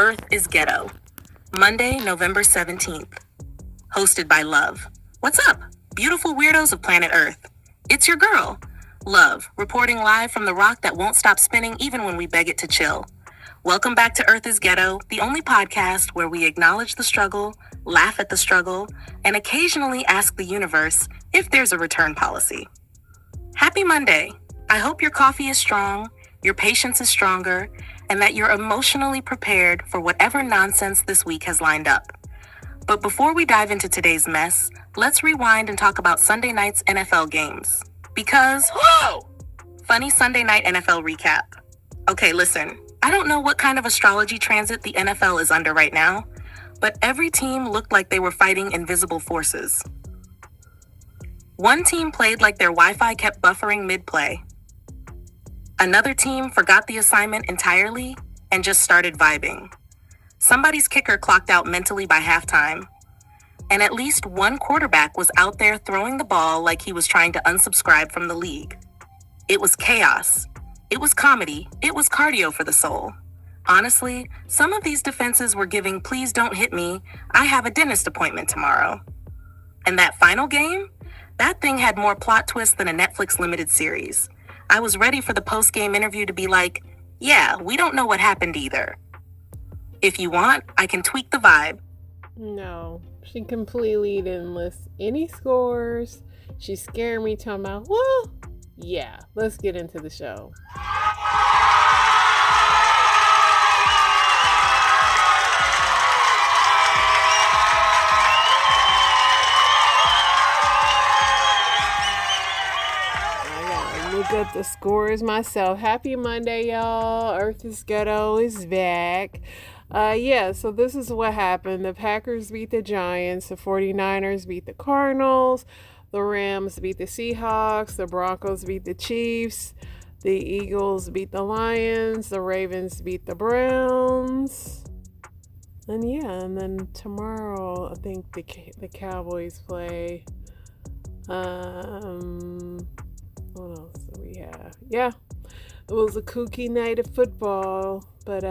Earth is Ghetto, Monday, November 17th. Hosted by Love. What's up, beautiful weirdos of planet Earth? It's your girl, Love, reporting live from the rock that won't stop spinning even when we beg it to chill. Welcome back to Earth is Ghetto, the only podcast where we acknowledge the struggle, laugh at the struggle, and occasionally ask the universe if there's a return policy. Happy Monday. I hope your coffee is strong, your patience is stronger, and that you're emotionally prepared for whatever nonsense this week has lined up. But before we dive into today's mess, let's rewind and talk about Sunday night's NFL games. Because, whoa! Funny Sunday night NFL recap. Okay, listen, I don't know what kind of astrology transit the NFL is under right now, but every team looked like they were fighting invisible forces. One team played like their Wi-Fi kept buffering mid-play. Another team forgot the assignment entirely and just started vibing. Somebody's kicker clocked out mentally by halftime. And at least one quarterback was out there throwing the ball like he was trying to unsubscribe from the league. It was chaos. It was comedy. It was cardio for the soul. Honestly, some of these defenses were giving "please don't hit me, I have a dentist appointment tomorrow." And that final game? That thing had more plot twists than a Netflix limited series. I was ready for the post-game interview to be like, yeah, we don't know what happened either. If you want, I can tweak the vibe. No, she completely didn't list any scores. She scared me talking about, well, yeah, let's get into the show. Look up the scores myself. Happy Monday, y'all. Earth is Ghetto is back. So this is what happened. The Packers beat the Giants. The 49ers beat the Cardinals. The Rams beat the Seahawks. The Broncos beat the Chiefs. The Eagles beat the Lions. The Ravens beat the Browns. And then tomorrow, I think the Cowboys play. What else do we have? Yeah, it was a kooky night of football, but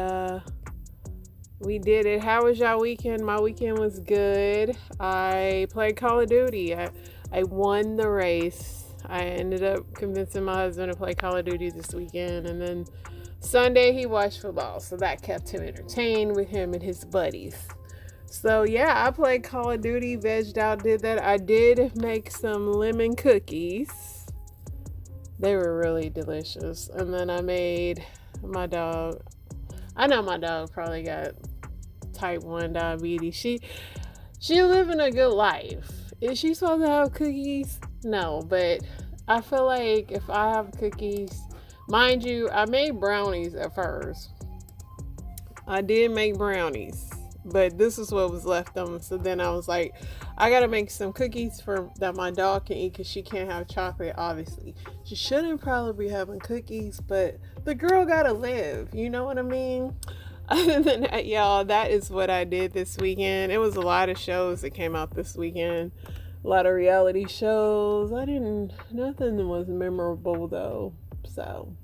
we did it. How was y'all weekend? My weekend was good. I played Call of Duty. I won the race. I ended up convincing my husband to play Call of Duty this weekend, and then Sunday he watched football, so that kept him entertained with him and his buddies. So yeah, I played Call of Duty, vegged out, did that. I did make some lemon cookies. They were really delicious. And then I made my dog. I know my dog probably got type 1 diabetes. She living a good life. Is she supposed to have cookies? No, but I feel like if I have cookies, mind you, I made brownies at first. I did make brownies, but this is what was left of them. So then I was like, I gotta make some cookies that my dog can eat because she can't have chocolate, obviously. She shouldn't probably be having cookies, but the girl gotta live. You know what I mean? Other than that, y'all, that is what I did this weekend. It was a lot of shows that came out this weekend. A lot of reality shows. Nothing was memorable though. So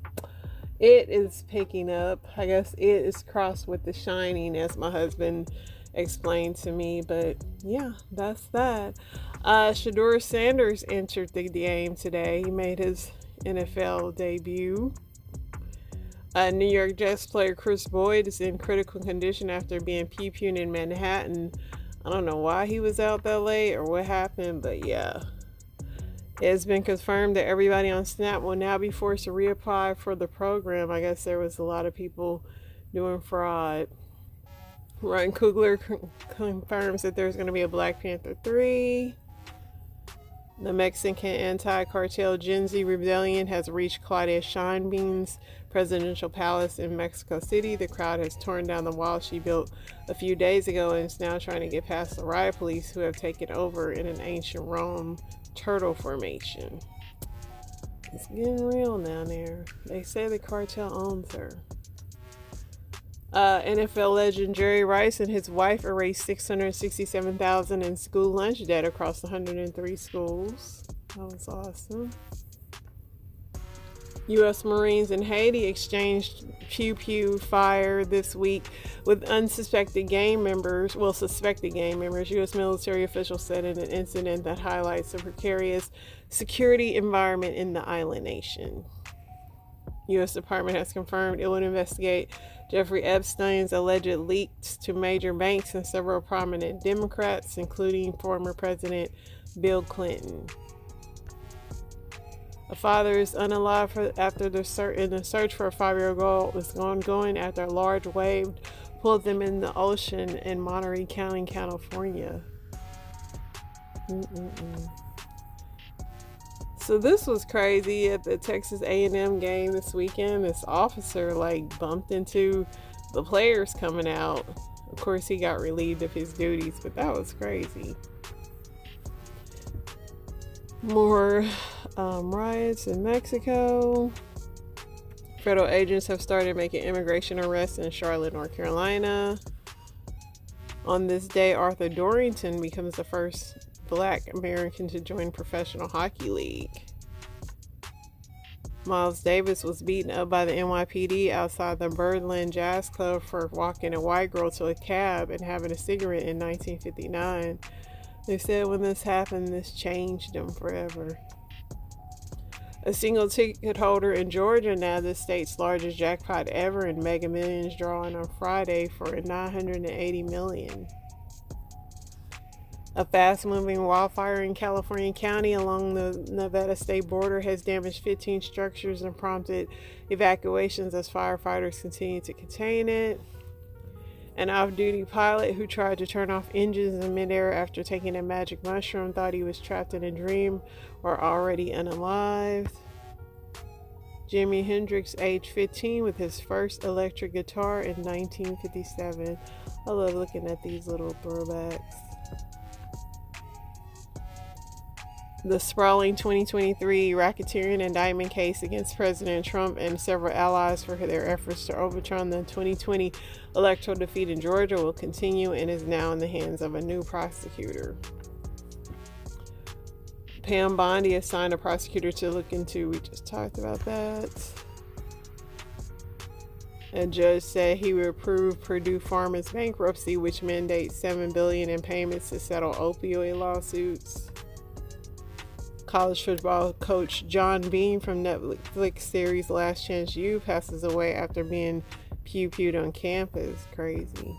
it is picking up. I guess it is crossed with The Shining, as my husband explained to me. But yeah, that's that. Shedeur Sanders entered the game today. He made his NFL debut. New York Jets player Chris Boyd is in critical condition after being PPU'd in Manhattan. I don't know why he was out that late or what happened, but yeah. It has been confirmed that everybody on Snap will now be forced to reapply for the program. I guess there was a lot of people doing fraud. Ryan Coogler confirms that there's going to be a Black Panther 3. The Mexican anti-cartel Gen Z rebellion has reached Claudia Sheinbaum's presidential palace in Mexico City. The crowd has torn down the wall she built a few days ago and is now trying to get past the riot police who have taken over in an ancient Rome turtle formation. It's getting real down there. They say the cartel owns her. NFL legend Jerry Rice and his wife erased $667,000 in school lunch debt across 103 schools. That was awesome. U.S. Marines in Haiti exchanged pew-pew fire this week with suspected gang members. U.S. military officials said in an incident that highlights the precarious security environment in the island nation. U.S. Department has confirmed it would investigate Jeffrey Epstein's alleged leaks to major banks and several prominent Democrats, including former President Bill Clinton. A father is unalive after the search for a 5-year-old girl was ongoing after a large wave pulled them in the ocean in Monterey County, California. So this was crazy at the Texas A&M game this weekend. This officer bumped into the players coming out. Of course, he got relieved of his duties, but that was crazy. More riots in Mexico. Federal agents have started making immigration arrests in Charlotte, North Carolina. On this day, Arthur Dorrington becomes the first Black American to join Professional Hockey League. Miles Davis was beaten up by the NYPD outside the Birdland Jazz Club for walking a white girl to a cab and having a cigarette in 1959. They said when this happened, this changed him forever. A single ticket holder in Georgia nabbed the state's largest jackpot ever in Mega Millions drawing on Friday for $980 million. A fast-moving wildfire in California County along the Nevada state border has damaged 15 structures and prompted evacuations as firefighters continue to contain it. An off-duty pilot who tried to turn off engines in midair after taking a magic mushroom thought he was trapped in a dream or already unalived. Jimi Hendrix aged 15 with his first electric guitar in 1957. I love looking at these little throwbacks. The sprawling 2023 racketeering indictment case against President Trump and several allies for their efforts to overturn the 2020 electoral defeat in Georgia will continue and is now in the hands of a new prosecutor. Pam Bondi assigned a prosecutor to look into. We just talked about that. A judge said he would approve Purdue Pharma's bankruptcy, which mandates $7 billion in payments to settle opioid lawsuits. College football coach John Bean from Netflix series Last Chance U passes away after being pew-pewed on campus. Crazy.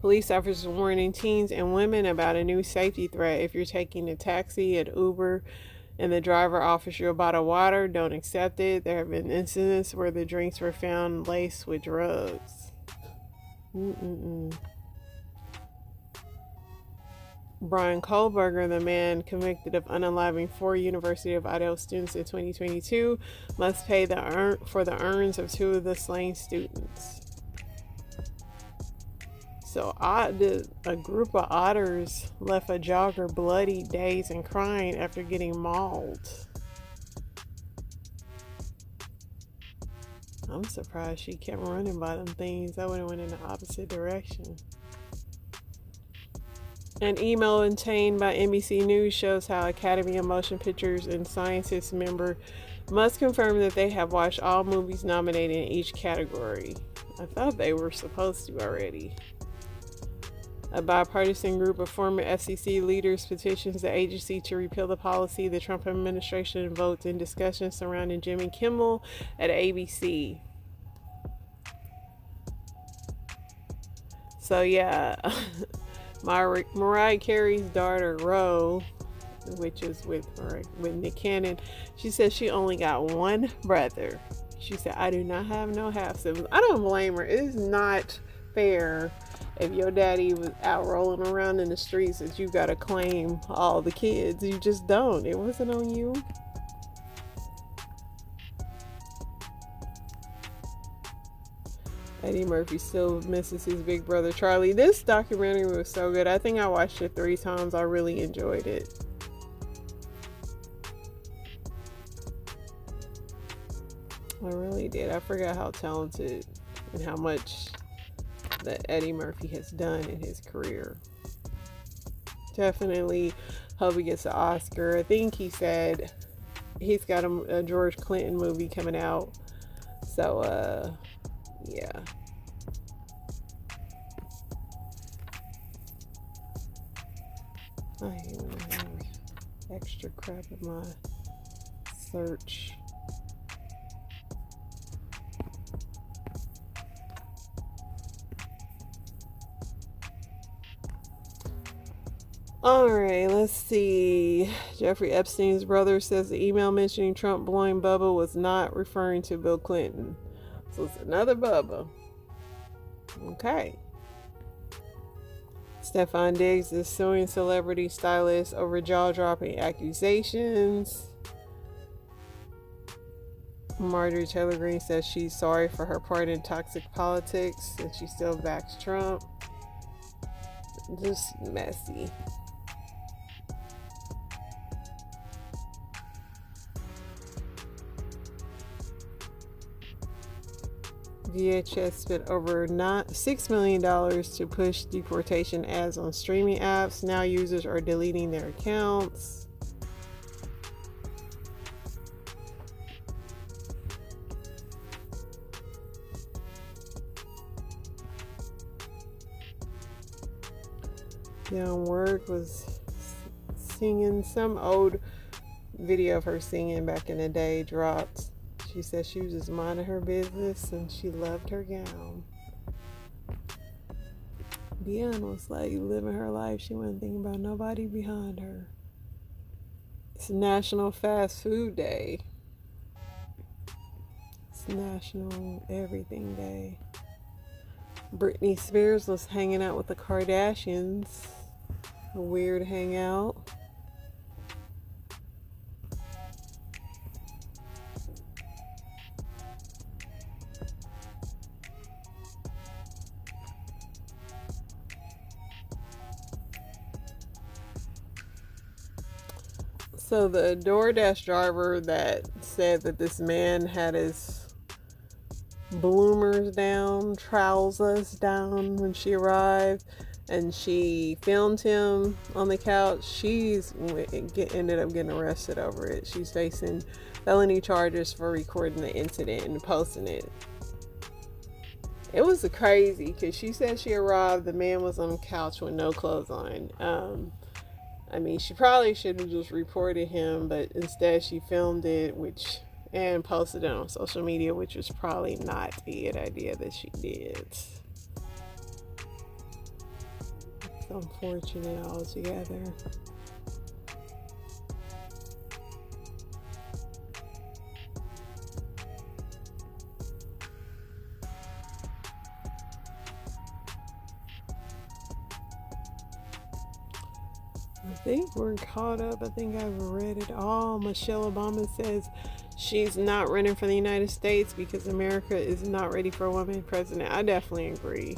Police officers warning teens and women about a new safety threat. If you're taking a taxi, an Uber, and the driver offers you a bottle of water, don't accept it. There have been incidents where the drinks were found laced with drugs. Brian Kohlberger, the man convicted of unaliving 4 University of Idaho students in 2022, must pay for the urns of 2 of the slain students. So a group of otters left a jogger bloody, dazed, and crying after getting mauled. I'm surprised she kept running by them things. I would have went in the opposite direction. An email obtained by NBC News shows how Academy of Motion Pictures and Scientists member must confirm that they have watched all movies nominated in each category. I thought they were supposed to already. A bipartisan group of former FCC leaders petitions the agency to repeal the policy the Trump administration votes in discussions surrounding Jimmy Kimmel at ABC. So yeah, Mariah Carey's daughter, Ro, which is with Nick Cannon, she said she only got one brother. She said, I do not have no half siblings. I don't blame her. It is not fair if your daddy was out rolling around in the streets that you gotta claim all the kids. You just don't. It wasn't on you. Eddie Murphy still misses his big brother Charlie. This documentary was so good. I think I watched it 3 times. I really enjoyed it. I really did. I forgot how talented and how much that Eddie Murphy has done in his career. Definitely hope he gets an Oscar. I think he said he's got a George Clinton movie coming out. So, yeah. I hate when I have extra crap in my search. Alright, let's see. Jeffrey Epstein's brother says the email mentioning Trump blowing Bubba was not referring to Bill Clinton. So it's another Bubba. Okay. Stefon Diggs is suing celebrity stylist over jaw-dropping accusations. Marjorie Taylor Greene says she's sorry for her part in toxic politics and she still backs Trump. Just messy. DHS spent over $6 million to push deportation ads on streaming apps. Now users are deleting their accounts. Dionne Warwick was singing. Some old video of her singing back in the day dropped. She said she was just minding her business and she loved her gown. Dionne was like living her life. She wasn't thinking about nobody behind her. It's National Fast Food Day. It's National Everything Day. Britney Spears was hanging out with the Kardashians. A weird hangout. So the DoorDash driver that said that this man had his bloomers down, trousers down when she arrived, and she filmed him on the couch, she's ended up getting arrested over it. She's facing felony charges for recording the incident and posting it. It was crazy because she said she arrived, the man was on the couch with no clothes on. I mean, she probably should have just reported him, but instead she filmed it, and posted it on social media, which was probably not a good idea that she did. It's unfortunate altogether. I think we're caught up. I think I've read it all. Michelle Obama says she's not running for the United States because America is not ready for a woman president. I definitely agree.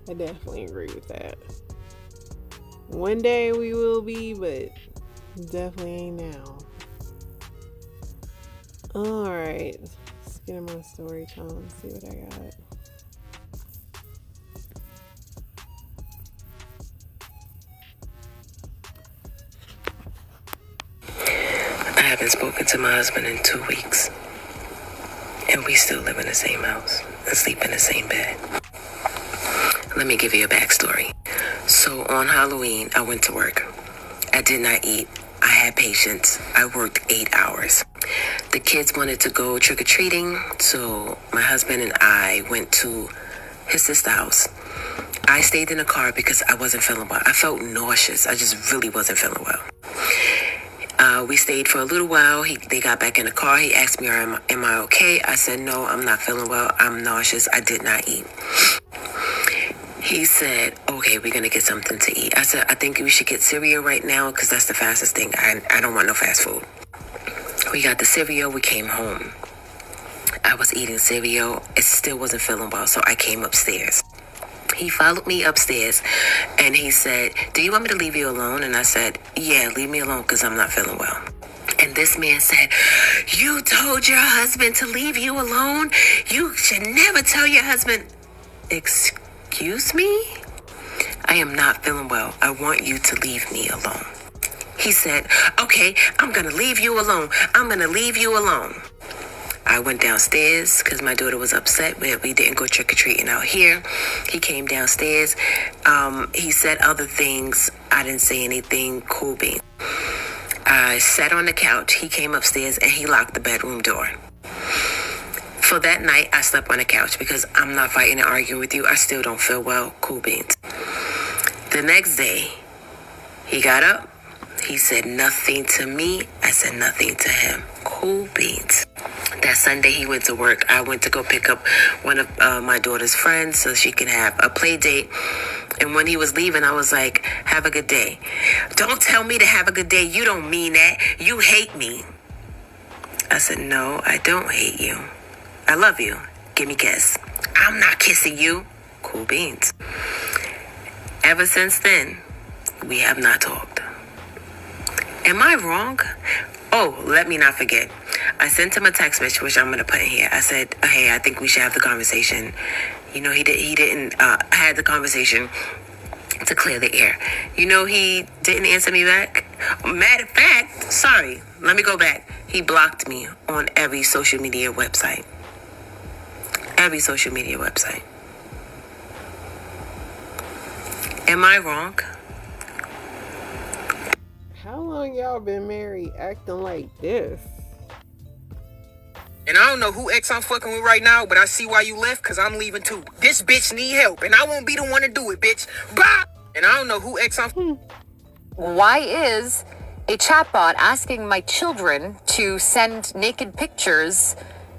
I definitely agree with that. One day we will be, but definitely ain't now. Alright. Let's get in my story time and see what I got. I haven't spoken to my husband in 2 weeks. And we still live in the same house and sleep in the same bed. Let me give you a backstory. So on Halloween, I went to work. I did not eat. I had patience. I worked 8 hours. The kids wanted to go trick-or-treating, so my husband and I went to his sister's house. I stayed in the car because I wasn't feeling well. I felt nauseous. I just really wasn't feeling well. We stayed for a little while. They got back in the car. He asked me, am I okay? I said, no, I'm not feeling well. I'm nauseous. I did not eat. He said, okay, we're going to get something to eat. I said, I think we should get cereal right now because that's the fastest thing. I don't want no fast food. We got the cereal. We came home. I was eating cereal. It still wasn't feeling well, so I came upstairs. He followed me upstairs and he said, do you want me to leave you alone? And I said, yeah, leave me alone because I'm not feeling well. And this man said, you told your husband to leave you alone? You should never tell your husband. Excuse me? I am not feeling well. I want you to leave me alone. He said, okay, I'm going to leave you alone. I'm going to leave you alone. I went downstairs because my daughter was upset that we didn't go trick-or-treating out here. He came downstairs. He said other things. I didn't say anything. Cool bean. I sat on the couch. He came upstairs and he locked the bedroom door. For that night, I slept on the couch because I'm not fighting and arguing with you. I still don't feel well. Cool beans. The next day, he got up. He said nothing to me. I said nothing to him. Cool beans. That Sunday, he went to work. I went to go pick up one of my daughter's friends so she can have a play date. And when he was leaving, I was like, have a good day. Don't tell me to have a good day. You don't mean that. You hate me. I said, no, I don't hate you. I love you. Give me a kiss. I'm not kissing you. Cool beans. Ever since then, we have not talked. Am I wrong? Oh, let me not forget. I sent him a text message, which I'm going to put in here. I said, hey, I think we should have the conversation. You know, he didn't had the conversation to clear the air. You know, he didn't answer me back. Matter of fact, sorry, let me go back. He blocked me on every social media website. Every social media website. Am I wrong? How long y'all been married acting like this? And I don't know who ex I'm fucking with right now, but I see why you left, because I'm leaving too. This bitch need help, and I won't be the one to do it, bitch. Bye! And I don't know who ex I'm... Why is a chatbot asking my children to send naked pictures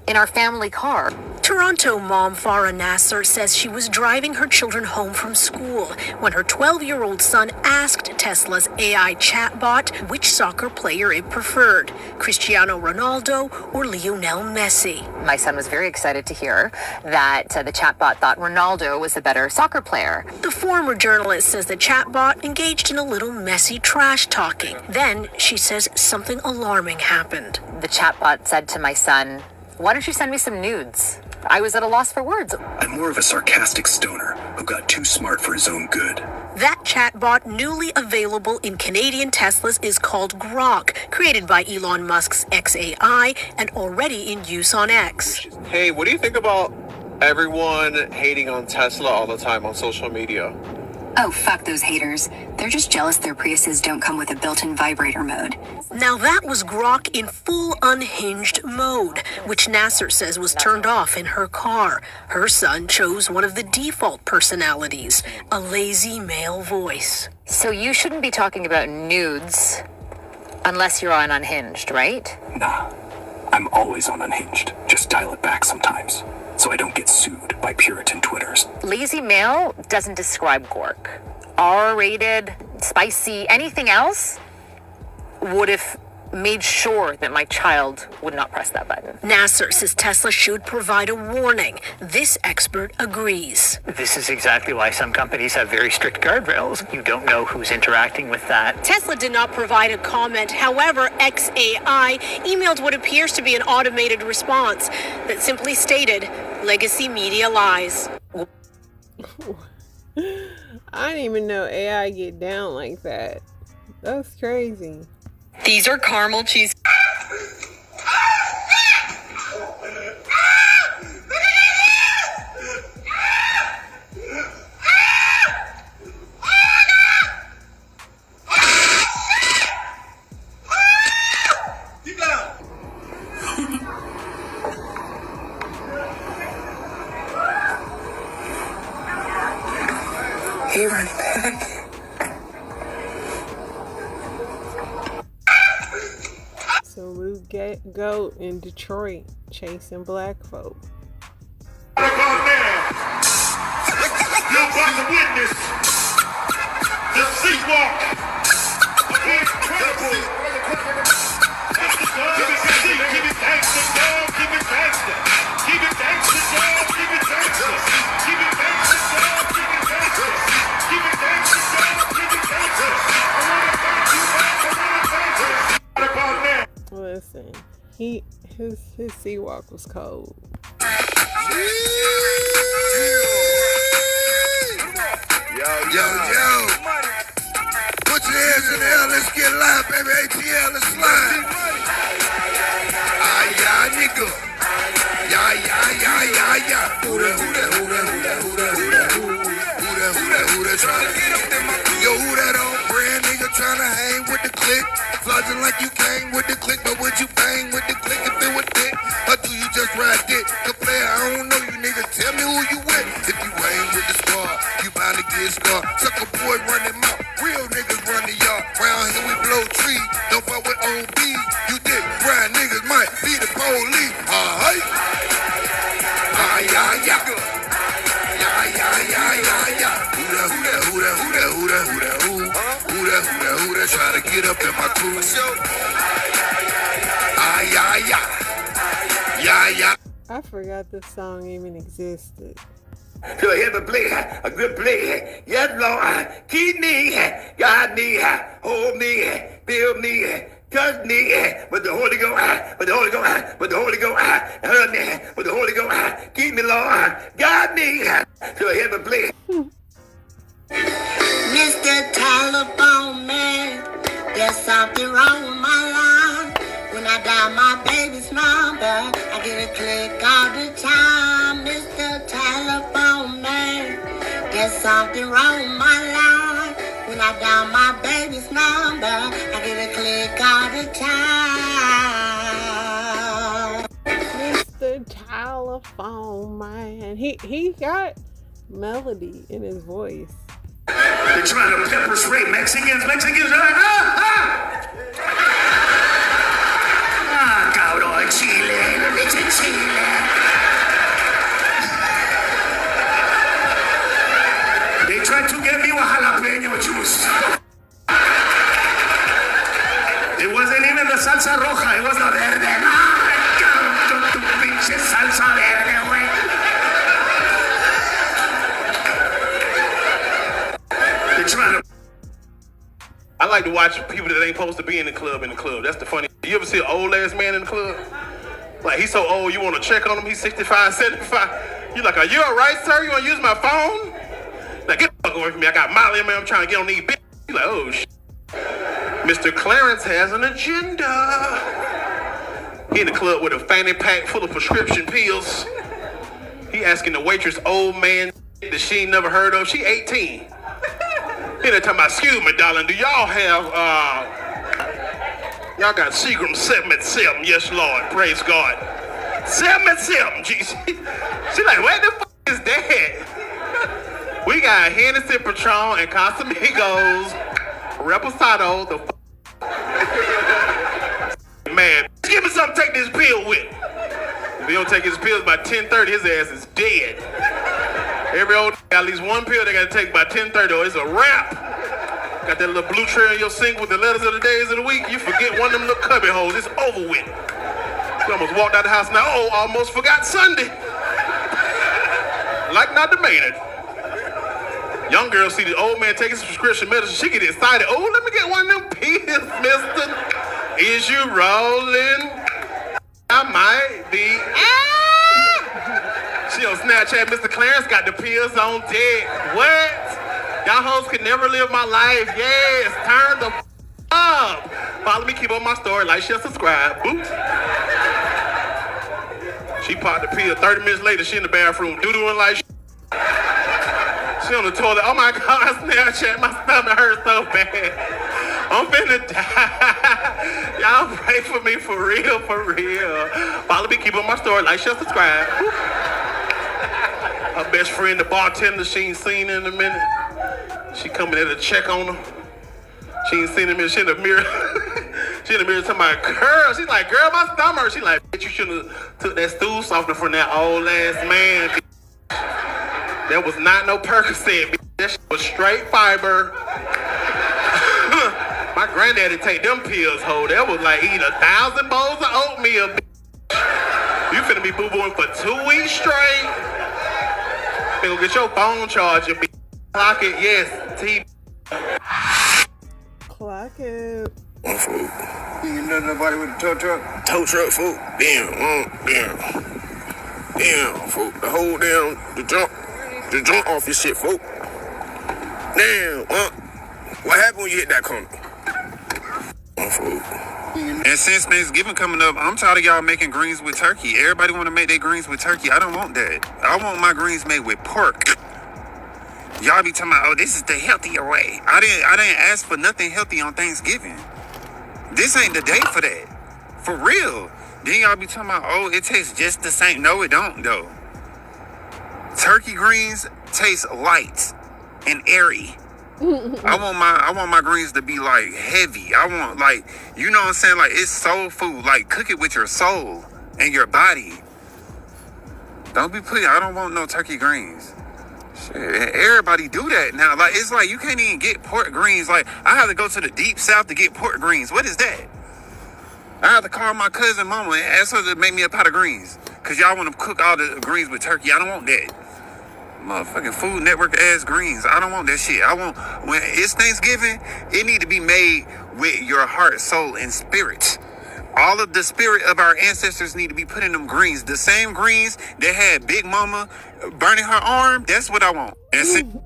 in our family car? Toronto mom Farah Nasser says she was driving her children home from school when her 12-year-old son asked Tesla's AI chatbot which soccer player it preferred, Cristiano Ronaldo or Lionel Messi. My son was very excited to hear that the chatbot thought Ronaldo was the better soccer player. The former journalist says the chatbot engaged in a little messy trash talking. Then she says something alarming happened. The chatbot said to my son, "Why don't you send me some nudes?" I was at a loss for words. I'm more of a sarcastic stoner who got too smart for his own good. That chatbot, newly available in Canadian Teslas, is called Grok, created by Elon Musk's xAI and already in use on X. Hey, what do you think about everyone hating on Tesla all the time on social media? Oh, fuck those haters. They're just jealous their Priuses don't come with a built-in vibrator mode. Now that was Grok in full unhinged mode, which Nasser says was turned off in her car. Her son chose one of the default personalities, a lazy male voice. So you shouldn't be talking about nudes unless you're on Unhinged, right? Nah, I'm always on Unhinged. Just dial it back sometimes, so I don't get sued by Puritan Twitters. Lazy male doesn't describe Gork. R-rated, spicy, anything else would have made sure that my child would not press that button. Nasser says Tesla should provide a warning. This expert agrees. This is exactly why some companies have very strict guardrails. You don't know who's interacting with that. Tesla did not provide a comment. However, xAI emailed what appears to be an automated response that simply stated, "Legacy media lies." I didn't even know AI get down like that. That's crazy. These are caramel cheese. He ran back. So Luke Goat in Detroit chasing black folk. You're about to witness the sleepwalk. Incredible. Keep it gangster, dog. Keep it gangster. Keep it gangster, dog. Keep it gangster. Keep it gangster, dog. Keep it gangster. Keep it gangster, dog. Keep it gangster. I wanna thank you, man. Listen, his sea walk was cold. Yo. Put your hands in the air, let's get live, baby. ATL, let's slide. Ah, yeah, nigga. Yeah, yeah, yeah, yeah, yeah. Who that, who that, who that, who that, who that, who that, who that, who that, who that, tryna get up in my crew. Yo, who that on brand nigga tryna hang with the clique? Flooding like you came with the clique, but would you bang with the clique if it was thick? Or do you just ride dick? The player, I don't know you niggas, tell me who you with. If you ain't with the squad, you bound to get scarred. Sucker boy running mouth, real niggas run the yard. Round here we blow trees, don't fuck with OB. You dick, grind niggas might be the police. Hey. Ah, yeah, yeah. Yeah, yeah, yeah, yeah, yeah. Who that, who that, who that, who that, who that, who that, who? Who that, who that, who that, try to get up in my crew. Ah, yeah, yeah. Yeah, yeah. I forgot this song even existed. To have a play, a good play. Yes, Lord. Keep me, guide me, hold me, build me, touch me. With the Holy Ghost, with the Holy Ghost, with the Holy Ghost, hurt me, with the Holy Ghost. Keep me, Lord. Guide me. To have a play. Mr. Telephone Man, there's something wrong with my line. When I dial my baby's number, I get a click all the time. Mr. Telephone Man, there's something wrong with my line. When I dial my baby's number, I get a click all the time. Mr. Telephone Man. He got melody in his voice. They're trying to pepper spray Mexicans. Mexicans are like, cabrón, Chile, leche Chile. They tried to get me with jalapeno juice. It wasn't even the salsa roja, it was the verde. Con tu pinche salsa verde, güey. They're trying to. I like to watch people that ain't supposed to be in the club. That's the funny. You ever see an old ass man in the club? Like, he's so old, you want to check on him, he's 65, 75. You like, are you all right, sir? You want to use my phone? Like, get the fuck away from me. I got Molly, man. I'm trying to get on these bitches. You like, oh, shit. Mr. Clarence has an agenda. He in the club with a fanny pack full of prescription pills. He asking the waitress, old man, that she ain't never heard of. She 18. He they talking about, excuse me, darling, do y'all have, y'all got Seagram 7-7? Yes, Lord, praise God. 7-7, Jesus. She like, where the fuck is that? We got Hennessy, Patron, and Casamigos, Reposado, the man, give me something to take this pill with. If he don't take his pills by 10:30, his ass is dead. Every old got at least one pill they gotta take by 10:30 or it's a wrap. Got that little blue tray in your sink with the letters of the days of the week. You forget one of them little cubby holes. It's over with. You almost walked out the house now. Oh, almost forgot Sunday. Like not debated. Young girl see the old man taking some prescription medicine. She get excited. Oh, let me get one of them pills, mister. Is you rolling? I might be. She on Snapchat, Mr. Clarence got the pills on deck. What? Y'all hoes could never live my life. Yes, turn the up. Follow me, keep on my story, like, share, subscribe. Boop. She popped the pill. 30 minutes later, she in the bathroom, doo-dooing like shit. She on the toilet. Oh my God, Snapchat, my stomach hurts so bad. I'm finna die. Y'all pray for me for real, for real. Follow me, keep on my story, like, share, subscribe. Boop. Her best friend, the bartender, she ain't seen in a minute. She coming in to check on her. She ain't seen him in. She in the mirror. She in the mirror talking about, girl. She's like, girl, my stomach. She like, bitch, you shouldn't have took that stool softener from that old ass man. Bitch. That was not no Percocet, bitch. That shit was straight fiber. My granddaddy take them pills, ho. That was like eating 1,000 bowls of oatmeal, bitch. You finna be boo-booing for 2 weeks straight. Finna get your phone charger, bitch. Clock it, yes. T. Clock it. One food. You ain't nothing nobody with a tow truck? Tow truck, food. Damn, food. The whole damn, the jump off your shit, fool. Damn, what happened when you hit that corner? food. And since Thanksgiving coming up, I'm tired of y'all making greens with turkey. Everybody want to make their greens with turkey. I don't want that. I want my greens made with pork. Y'all be talking about, oh, this is the healthier way. I didn't ask for nothing healthy on Thanksgiving. This ain't the day for that. For real. Then y'all be talking about, oh, it tastes just the same. No, it don't, though. Turkey greens taste light and airy. I want my greens to be like heavy. I want, like, you know what I'm saying? Like, it's soul food. Like, cook it with your soul and your body. Don't be putting, I don't want no turkey greens. Shit, everybody do that now. Like, it's like you can't even get pork greens. Like, I have to go to the deep south to get pork greens. What is that? I have to call my cousin mama and ask her to make me a pot of greens. Cause y'all want to cook all the greens with turkey. I don't want that. Motherfucking Food Network ass greens. I don't want that shit. I want, when it's Thanksgiving, it need to be made with your heart, soul, and spirit. All of the spirit of our ancestors need to be put in them greens. The same greens that had Big Mama burning her arm, that's what I want. And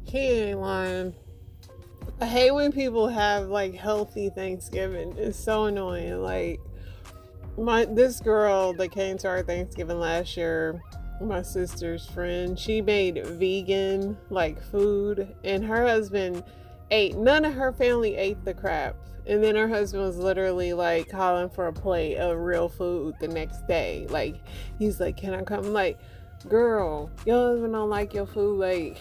he ain't lying. I hate when people have like healthy Thanksgiving. It's so annoying. Like this girl that came to our Thanksgiving last year, my sister's friend, she made vegan like food, and her husband ate, none of her family ate the crap, and then her husband was literally like calling for a plate of real food the next day. Like, he's like, can I come? I'm like, girl, your husband don't like your food. Like,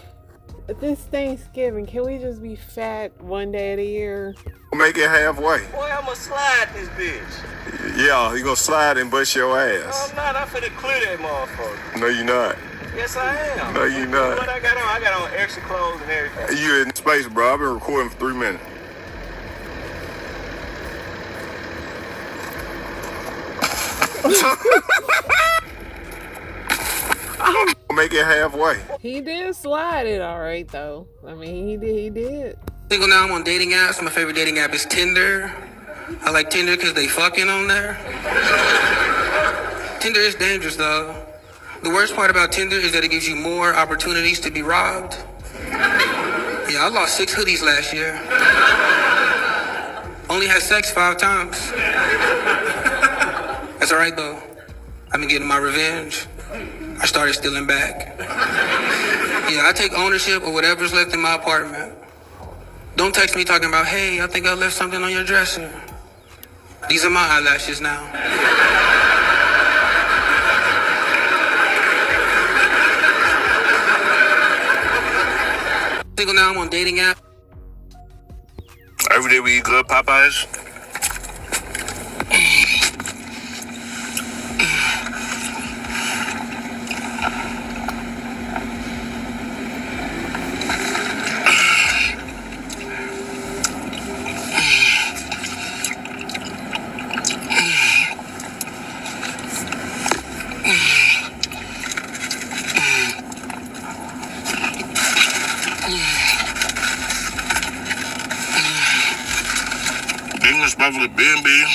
this Thanksgiving, can we just be fat one day of the year? Make it halfway. Boy, I'ma slide this bitch. Yeah, you gonna slide and bust your ass. No, I'm not. I'm finna clear that motherfucker. No, you not. Yes, I am. No, you not. What I got on? I got on extra clothes and everything. You in space, bro. I've been recording for 3 minutes. Make it halfway. He did slide it all right, though. I mean, he did. Single now, I'm on dating apps. My favorite dating app is Tinder. I like Tinder because they fucking on there. Tinder is dangerous, though. The worst part about Tinder is that it gives you more opportunities to be robbed. Yeah, I lost 6 hoodies last year. Only had sex 5 times. That's all right, though. I've been getting my revenge. I started stealing back. Yeah, I take ownership of whatever's left in my apartment. Don't text me talking about, hey, I think I left something on your dresser. These are my eyelashes now. Single now, I'm on dating app. every day we eat good Popeyes. English muffin B&B.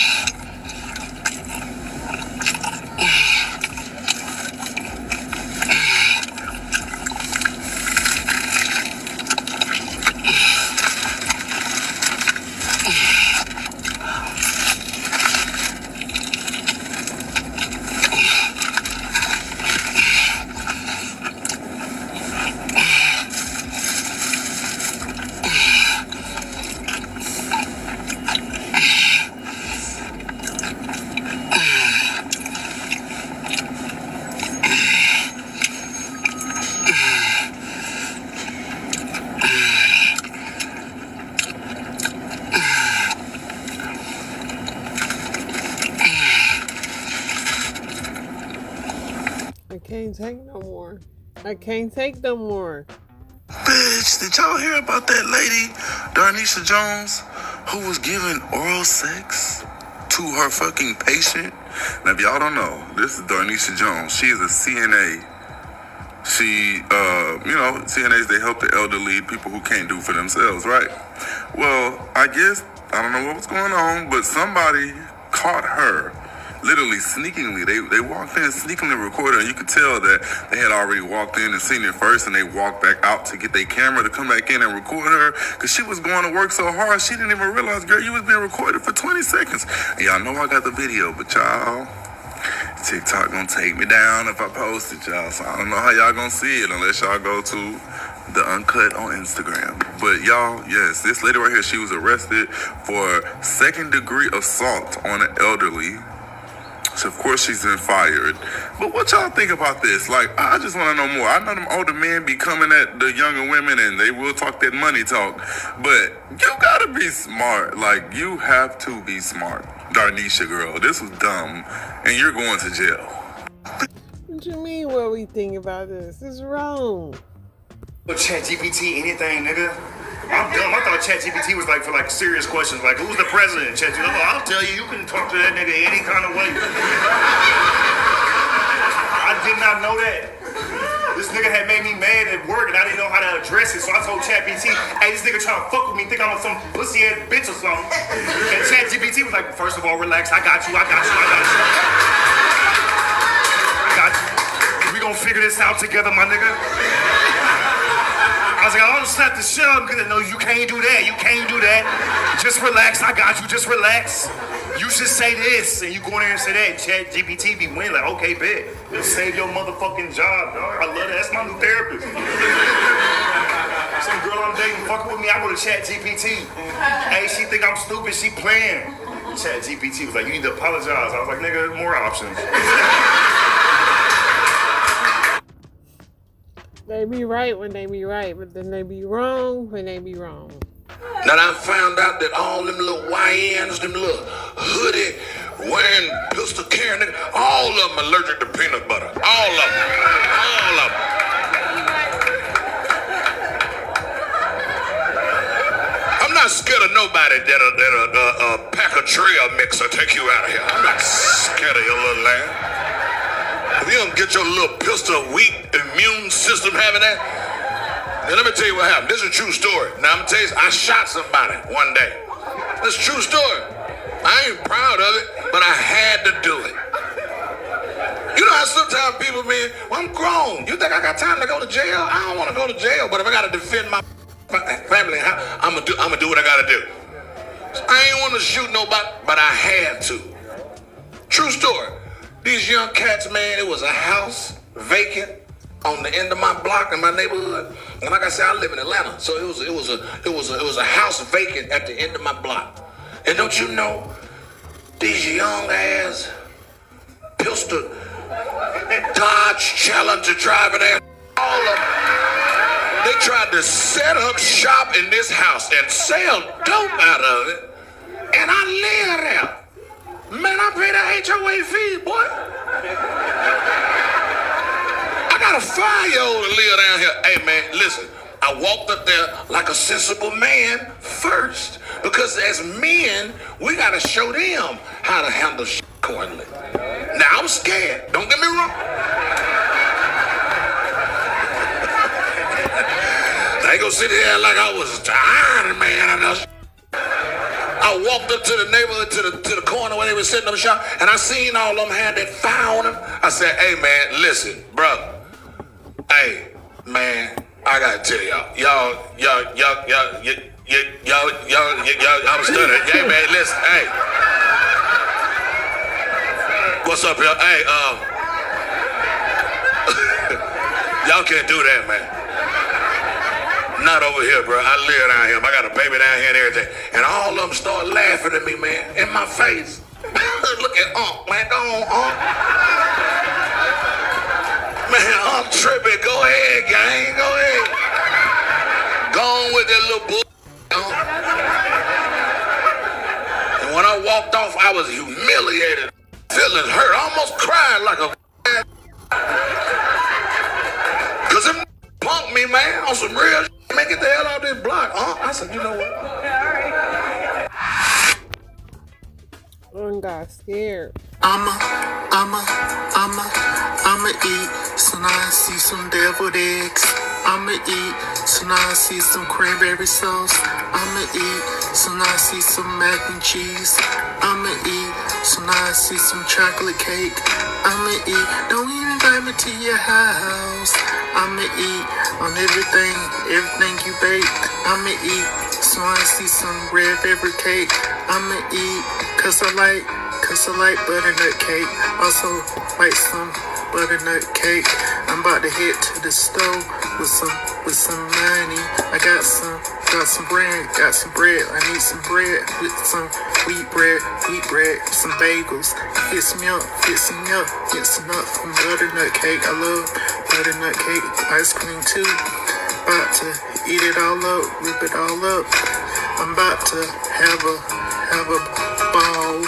I can't take no more. Bitch, did y'all hear about that lady, Darnisha Jones, who was giving oral sex to her fucking patient? Now, if y'all don't know, this is Darnisha Jones. She is a CNA. She, CNAs, they help the elderly, people who can't do for themselves, right? Well, I guess, I don't know what was going on, but somebody caught her literally sneakingly, they walked in, sneakingly recorded, and you could tell that they had already walked in and seen it first, and they walked back out to get their camera to come back in and record her, because she was going to work so hard, she didn't even realize, girl, you was being recorded for 20 seconds. And y'all know I got the video, but y'all, TikTok gonna take me down if I post it, y'all. So I don't know how y'all gonna see it unless y'all go to the Uncut on Instagram. But y'all, yes, this lady right here, she was arrested for second-degree assault on an elderly. So of course she's been fired. But what y'all think about this? Like, I just want to know more. I know them older men be coming at the younger women and they will talk that money talk. But you gotta be smart. Like, you have to be smart. Darnisha, girl, this was dumb. And you're going to jail. What you mean what we think about this? It's wrong. ChatGPT, anything, nigga. I'm dumb. I thought ChatGPT was like for like serious questions, like who's the president? ChatGPT, I'll tell you, you can talk to that nigga any kind of way. I did not know that. This nigga had made me mad at work and I didn't know how to address it, so I told ChatGPT, hey, this nigga trying to fuck with me, think I'm some pussy ass bitch or something. And ChatGPT was like, first of all, relax, I got you. I got you. We gonna figure this out together, my nigga. I was like, I don't slap the shit out because I know you can't do that. You can't do that. Just relax. I got you. Just relax. You should say this. And you go in there and say that. ChatGPT be winning. Like, okay, bet. It'll save your motherfucking job, dog. I love that. That's my new therapist. Some girl I'm dating fucking with me. I go to ChatGPT. Hey, she think I'm stupid. She playing. ChatGPT was like, you need to apologize. I was like, nigga, more options. They be right when they be right, but then they be wrong when they be wrong. Now I found out that all them little YNs, them little hoodie wearing, pistol carrying, all of them allergic to peanut butter. All of them. All of them. I'm not scared of nobody that'll pack a trail mix or take you out of here. I'm not scared of your little ass. If you don't get your little pistol weak immune system having that, then let me tell you what happened. This is a true story. Now I'm gonna tell you, I shot somebody one day. That's a true story. I ain't proud of it, but I had to do it. You know how sometimes people mean, well, I'm grown. You think I got time to go to jail? I don't want to go to jail, but if I gotta defend my family, I'm gonna do what I gotta do. I ain't want to shoot nobody, but I had to. True story. These young cats, man, it was a house vacant on the end of my block in my neighborhood. And like I said, I live in Atlanta, so it was a house vacant at the end of my block. And don't you know, these young ass pistol Dodge Challenger driving ass, all of them, they tried to set up shop in this house and sell dope out of it. And I live there. Man, I pay that HOA fee, boy. I got a 5-year-old to live down here. Hey, man, listen. I walked up there like a sensible man first. Because as men, we got to show them how to handle shit accordingly. Now, I was scared. Don't get me wrong. I ain't gonna sit here like I was Iron Man. I walked up to the neighborhood, to the corner where they were setting up shop, and I seen all of them had that fire on them. I said, hey, man, listen, brother. Hey, man, I gotta tell y'all, I'm stuttering. Hey, man, listen, hey. What's up, y'all? Hey, y'all can't do that, man. Not over here, bro. I live down here. I got a baby down here and everything. And all of them start laughing at me, man, in my face. Look at Unc, man. Go on, Unc. Man, Unc tripping. Go ahead, gang. Go ahead. Go on with that little bull, Unc. And when I walked off, I was humiliated. Feeling hurt. I almost cried like a because them punked me, man, on some real shit. Man, get the hell out of this block, I said, you know what? I got scared. I'ma eat, so now I see some deviled eggs. I'ma eat, so now I see some cranberry sauce. I'ma eat, so now I see some mac and cheese. I'ma eat, so now I see some chocolate cake. I'ma eat, don't even invite me to your house. I'ma eat on everything you bake. I'ma eat, so I see some red velvet cake. I'ma eat, cause I like butternut cake. Also like some butternut cake. I'm about to head to the store with some money. I got some bread. I need some bread with some wheat bread, some bagels. Get some milk from butternut cake. I love butternut cake, ice cream too. About to eat it all up, rip it all up. I'm about to have a ball.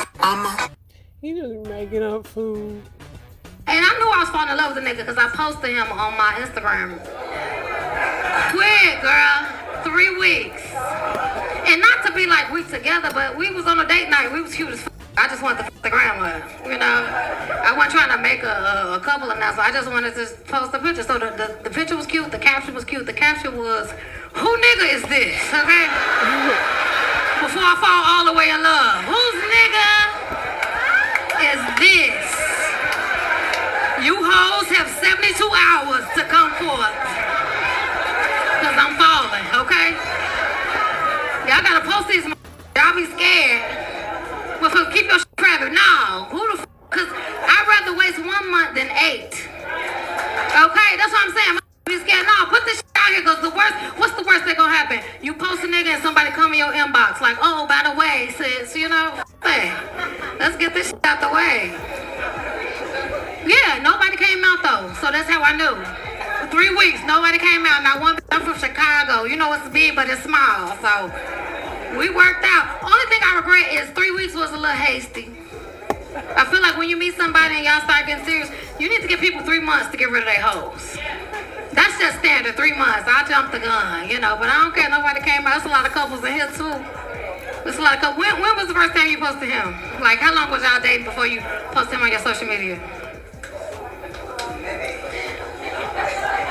He just making up food. And I knew I was falling in love with the nigga because I posted him on my Instagram. Quick, girl. 3 weeks. And not to be like we together, but we was on a date night. We was cute as f***. I just wanted to f*** the grandma. You know? I wasn't trying to make a couple announcement. I just wanted to post a picture. So the picture was cute. The caption was cute. The caption was, who nigga is this? Okay? Before I fall all the way in love. Whose nigga is this? You hoes have 72 hours to come forth. Cause I'm falling, okay? Y'all gotta post these y'all be scared. Well, keep your shit private. No. Who the cause I'd rather waste 1 month than 8. Okay, that's what I'm saying. Be scared. No, put this shit out here cause what's the worst that gonna happen? You post a nigga and somebody come in your inbox like, oh, by the way, sis, you know, hey, let's get this shit out the way. Yeah, nobody came out though, so that's how I knew. For 3 weeks, nobody came out. Not one. I'm from Chicago. You know it's big, but it's small. So we worked out. Only thing I regret is 3 weeks was a little hasty. I feel like when you meet somebody and y'all start getting serious, you need to give people 3 months to get rid of their hoes. That's just standard. 3 months. I jumped the gun, you know. But I don't care. Nobody came out. There's a lot of couples in here too. There's a lot of couples. When was the first time you posted him? Like how long was y'all dating before you posted him on your social media?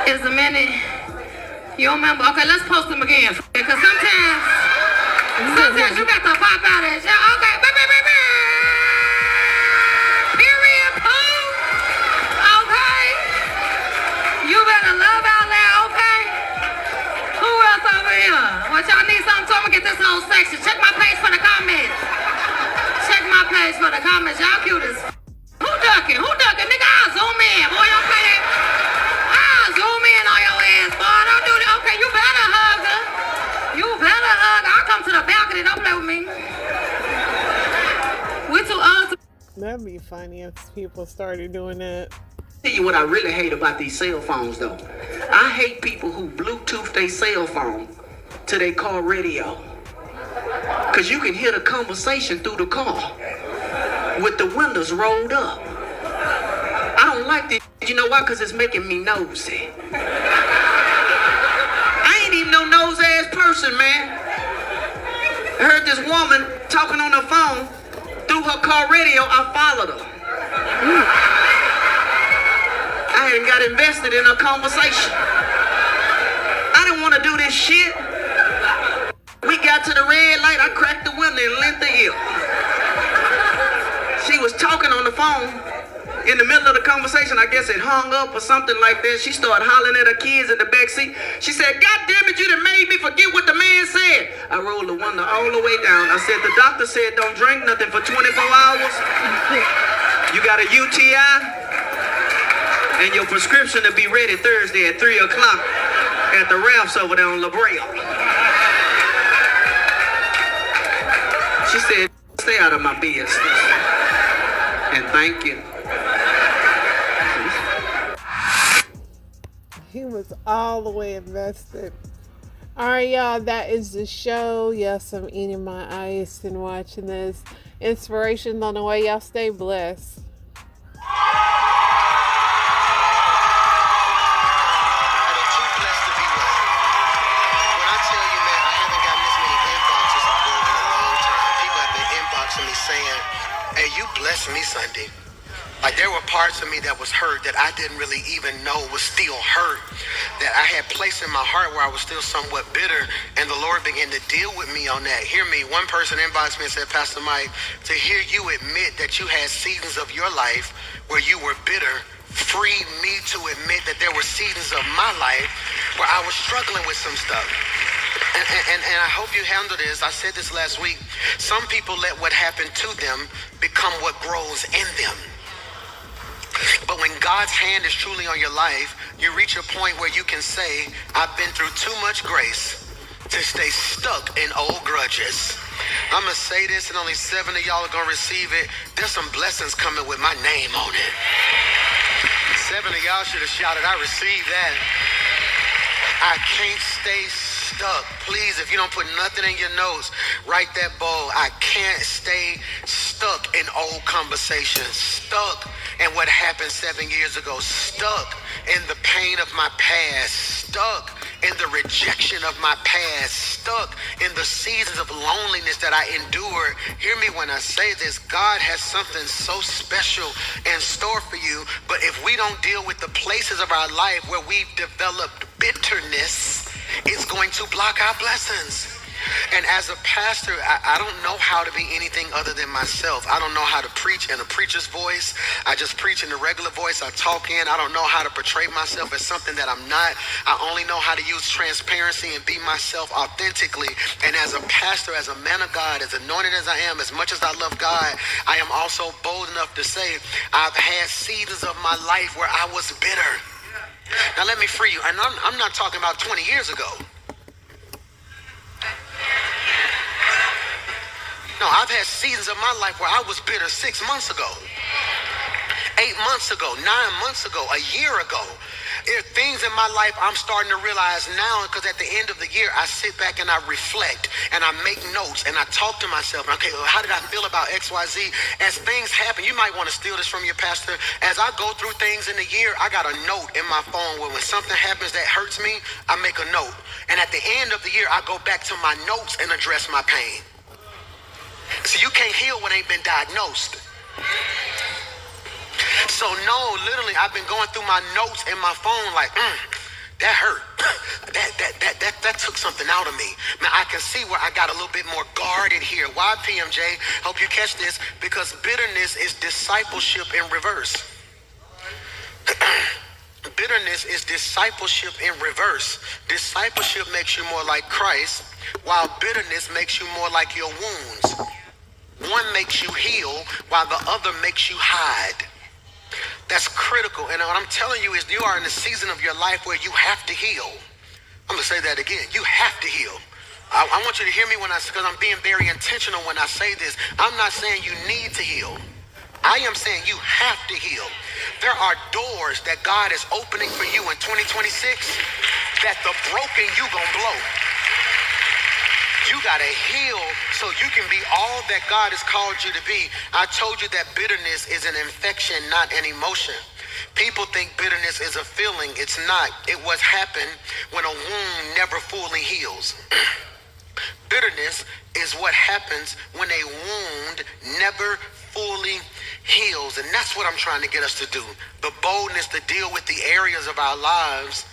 Is a minute. You don't remember? Okay, let's post them again. Because sometimes you got to pop out and shit. Okay, period, poo. Okay. You better love out loud, okay? Who else over here? What y'all need something? So I'm gonna get this whole section. Check my page for the comments. Check my page for the comments. Y'all cute as Who ducking? Nigga, I'll zoom in. Boy, okay. Zoom in on your ass, boy. Don't do that. Okay, you better hug her. I'll come to the balcony. Don't play with me. We too old to... That'd be funny if people started doing that. Tell you what I really hate about these cell phones, though. I hate people who Bluetooth their cell phone to their car radio. Because you can hear the conversation through the car with the windows rolled up. I don't like this. You know why? Because it's making me nosy. I ain't even no nose-ass person, man. I heard this woman talking on her phone through her car radio. I followed her. I hadn't got invested in her conversation. I didn't want to do this shit. We got to the red light. I cracked the window and lent the ear. She was talking on the phone. In the middle of the conversation, I guess it hung up or something like that. She started hollering at her kids in the backseat. She said, God damn it, you done made me forget what the man said. I rolled the window all the way down. I said, the doctor said don't drink nothing for 24 hours. You got a UTI. And your prescription to be ready Thursday at 3 o'clock at the Ralph's over there on La Brea. She said, stay out of my business. And thank you. He was all the way invested. Alright, y'all, that is the show. Yes, I'm eating my ice and watching this. Inspirations on the way. Y'all stay blessed. Me saying, hey, you blessed me Sunday. Like there were parts of me that was hurt that I didn't really even know was still hurt, that I had placed in my heart where I was still somewhat bitter, and the Lord began to deal with me on that. Hear me, one person inboxed me and said, Pastor Mike, to hear you admit that you had seasons of your life where you were bitter freed me to admit that there were seasons of my life where I was struggling with some stuff. And I hope you handle this. I said this last week. Some people let what happened to them become what grows in them. But when God's hand is truly on your life, you reach a point where you can say, I've been through too much grace to stay stuck in old grudges. I'm going to say this, and only 7 of y'all are going to receive it. There's some blessings coming with my name on it. 7 of y'all should have shouted, I received that. I can't stay stuck. Please, if you don't put nothing in your notes, write that bold. I can't stay stuck in old conversations, stuck in what happened 7 years ago, stuck in the pain of my past, stuck in the rejection of my past, stuck in the seasons of loneliness that I endured. Hear me when I say this. God has something so special in store for you, but if we don't deal with the places of our life where we've developed bitterness, it's going to block our blessings. And as a pastor, I don't know how to be anything other than myself. I don't know how to preach in a preacher's voice. I just preach in the regular voice I talk in. I don't know how to portray myself as something that I'm not. I only know how to use transparency and be myself authentically. And as a pastor, as a man of God, as anointed as I am, as much as I love God, I am also bold enough to say I've had seasons of my life where I was bitter. Now let me free you. And I'm not talking about 20 years ago. No, I've had seasons of my life where I was bitter 6 months ago, 8 months ago, 9 months ago, a year ago. There are things in my life I'm starting to realize now, because at the end of the year, I sit back and I reflect and I make notes and I talk to myself. Okay, well, how did I feel about XYZ? As things happen, you might want to steal this from your pastor. As I go through things in the year, I got a note in my phone where when something happens that hurts me, I make a note. And at the end of the year, I go back to my notes and address my pain. So you can't heal what ain't been diagnosed. So no, literally, I've been going through my notes in my phone like, that hurt. That took something out of me. Now I can see where I got a little bit more guarded here. Why, PMJ? Hope you catch this. Because bitterness is discipleship in reverse. Bitterness is discipleship in reverse. Discipleship makes you more like Christ, while bitterness makes you more like your wounds. One makes you heal, while the other makes you hide. That's critical. And what I'm telling you is you are in a season of your life where you have to heal. I'm going to say that again. You have to heal. I want you to hear me because I'm being very intentional when I say this. I'm not saying you need to heal. I am saying you have to heal. There are doors that God is opening for you in 2026 that the broken you gonna blow. You gotta heal so you can be all that God has called you to be. I told you that bitterness is an infection, not an emotion. People think bitterness is a feeling. It's not. It was happened when a wound never fully heals. Bitterness is what happens when a wound never fully heals. And that's what I'm trying to get us to do. The boldness to deal with the areas of our lives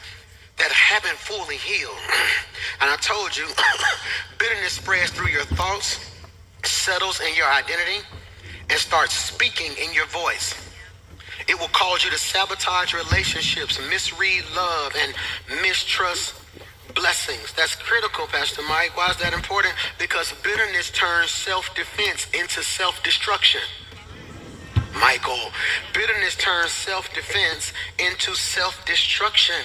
that haven't fully healed. And I told you, bitterness spreads through your thoughts, settles in your identity, and starts speaking in your voice. It will cause you to sabotage relationships, misread love, and mistrust blessings. That's critical, Pastor Mike. Why is that important? Because bitterness turns self-defense into self-destruction. Michael, bitterness turns self-defense into self-destruction.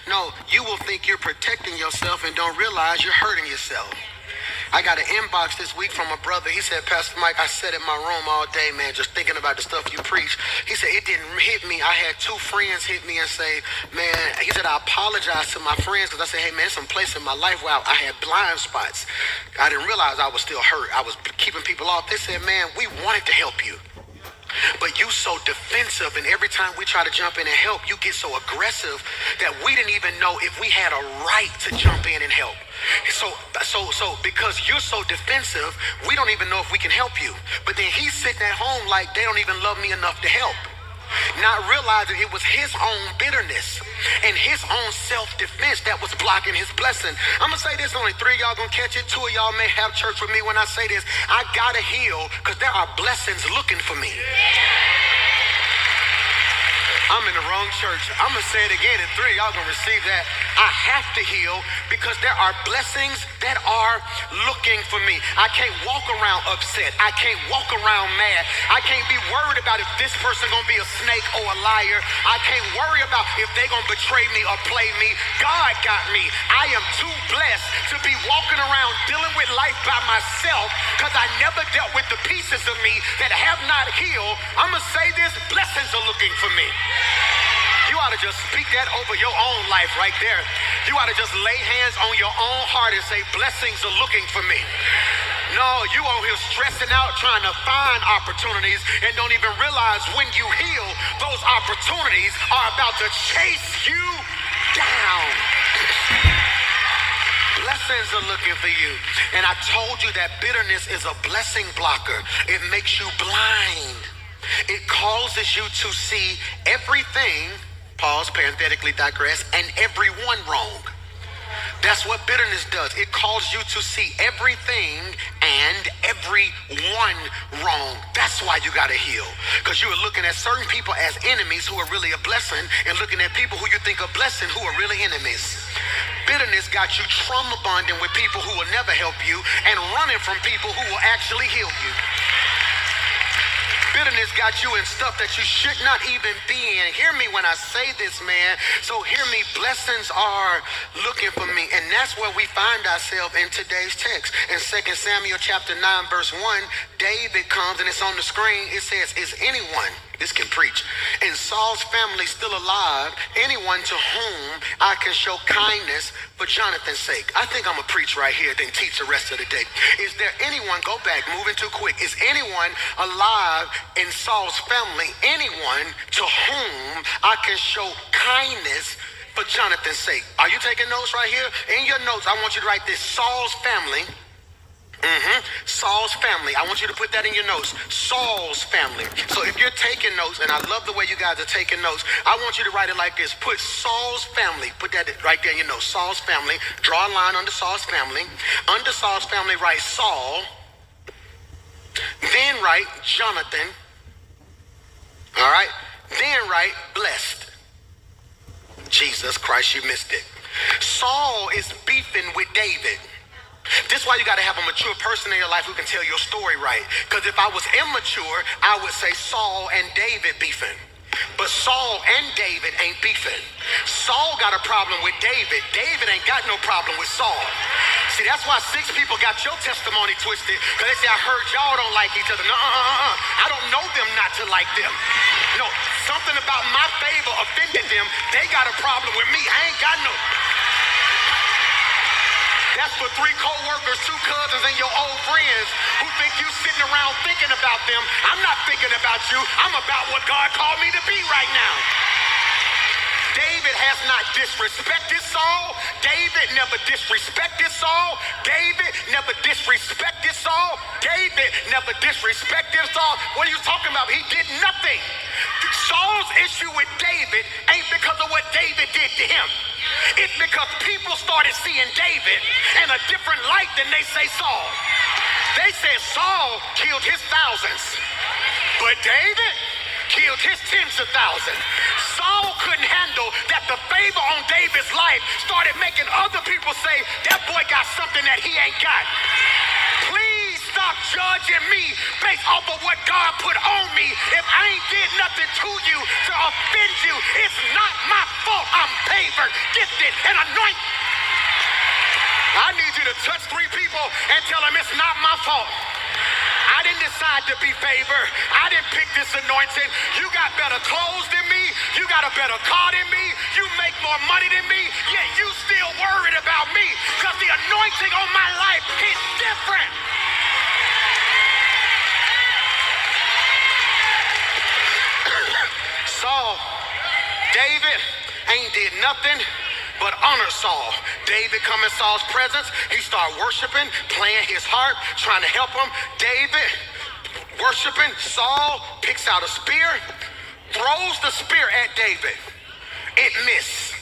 No, you will think you're protecting yourself and don't realize you're hurting yourself. I got an inbox this week from a brother. He said, Pastor Mike, I sat in my room all day, man, just thinking about the stuff you preach. He said, it didn't hit me. I had 2 friends hit me and say, man, he said, I apologize to my friends because I said, hey, man, some place in my life where I had blind spots. I didn't realize I was still hurt. I was keeping people off. They said, man, we wanted to help you, but you so defensive, and every time we try to jump in and help, you get so aggressive that we didn't even know if we had a right to jump in and help. So because you're so defensive, we don't even know if we can help you. But then he's sitting at home like they don't even love me enough to help. not realizing it was his own bitterness and his own self-defense that was blocking his blessing. I'm gonna say this, only 3 of y'all gonna catch it. 2 of y'all may have church with me when I say this. I gotta heal because there are blessings looking for me. I'm in the wrong church. I'm gonna say it again, and 3 of y'all gonna receive that. I have to heal because there are blessings that are looking for me. I can't walk around upset. I can't walk around mad. I can't be worried about if this person gonna be a snake or a liar. I can't worry about if they gonna betray me or play me. God got me. I am too blessed to be walking around dealing with life by myself because I never dealt with the pieces of me that have not healed. I'm gonna say this, blessings are looking for me. You ought to just speak that over your own life right there. You ought to just lay hands on your own heart and say, blessings are looking for me. No, you out here stressing out trying to find opportunities and don't even realize when you heal, those opportunities are about to chase you down. Blessings are looking for you. And I told you that bitterness is a blessing blocker. It makes you blind. It causes you to see everything, pause, parenthetically digress, and everyone wrong. That's what bitterness does. It causes you to see everything and everyone wrong. That's why you got to heal. Because you are looking at certain people as enemies who are really a blessing and looking at people who you think are blessing who are really enemies. Bitterness got you trauma bonding with people who will never help you and running from people who will actually heal you. Bitterness got you in stuff that you should not even be in. Hear me when I say this, man. So hear me, blessings are looking for me. And that's where we find ourselves in today's text. In 2 Samuel chapter 9, verse 1, David comes and it's on the screen. It says, is anyone, this can preach, in Saul's family still alive, anyone to whom I can show kindness for Jonathan's sake? I think I'm going to preach right here, then teach the rest of the day. Is there anyone, go back, moving too quick, is anyone alive in Saul's family, anyone to whom I can show kindness for Jonathan's sake? Are you taking notes right here? In your notes, I want you to write this, Saul's family. Saul's family. I want you to put that in your notes. Saul's family. So if you're taking notes, and I love the way you guys are taking notes, I want you to write it like this. Put Saul's family. Put that right there in your notes. Saul's family. Draw a line under Saul's family. Under Saul's family, write Saul. Then write Jonathan. All right. Then write blessed. Jesus Christ, you missed it. Saul is beefing with David. This is why you got to have a mature person in your life who can tell your story right. Because if I was immature, I would say Saul and David beefing. But Saul and David ain't beefing. Saul got a problem with David. David ain't got no problem with Saul. See, that's why 6 people got your testimony twisted. Because they say, I heard y'all don't like each other. No, I don't know them not to like them. No, something about my favor offended them. They got a problem with me. I ain't got no... That's for 3 co-workers, 2 cousins, and your old friends who think you sitting around thinking about them. I'm not thinking about you. I'm about what God called me to be right now. David has not disrespected Saul. David never disrespected Saul. David never disrespected Saul. David never disrespected Saul. What are you talking about? He did nothing. Saul's issue with David ain't because of what David did to him. It's because people started seeing David in a different light than they say Saul. They said Saul killed his thousands, but David killed his tens of thousands. Saul couldn't handle that the favor on David's life started making other people say, that boy got something that he ain't got. Please stop judging me based off of what God put on me. If I ain't did nothing to you to offend you, it's not my fault. I'm favored, gifted, and anointed. I need you to touch 3 people and tell them it's not my fault. I didn't decide to be favored. I didn't pick this anointing. You got better clothes than me. You got a better car than me. You make more money than me. Yet you still worried about me because the anointing on my life is different. Saul, David ain't did nothing but honor Saul. David come in Saul's presence. He start worshiping, playing his harp, trying to help him. David worshiping. Saul picks out a spear, throws the spear at David. It missed.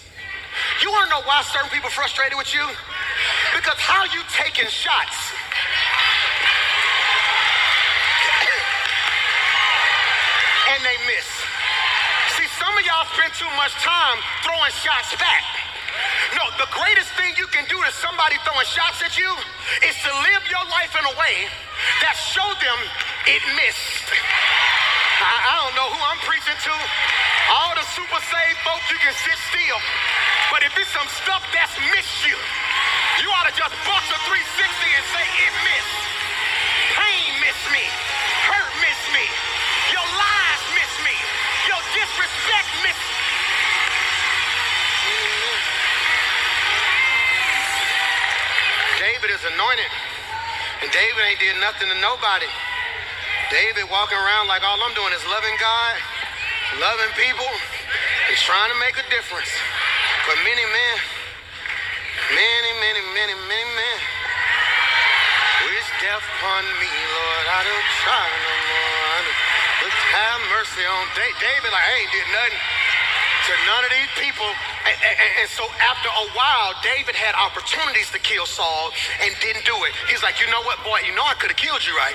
You want to know why certain people are frustrated with you? Because how you taking shots. And they miss. See, some of y'all spend too much time throwing shots back. No, the greatest thing you can do to somebody throwing shots at you is to live your life in a way that show them it missed. I don't know who I'm preaching to. All the super saved folks, you can sit still. But if it's some stuff that's missed you, you ought to just bust a 360 and say, it missed. Pain missed me. Hurt missed me. Your lies missed me. Your disrespect missed me. David is anointed, and David ain't did nothing to nobody. David walking around like all I'm doing is loving God, loving people, and trying to make a difference. But many men, many men, wish death upon me, Lord. I don't try no more. Have mercy on David. Like, I ain't did nothing to none of these people. And so after a while, David had opportunities to kill Saul and didn't do it. He's like, you know what, boy, you know I could have killed you, right?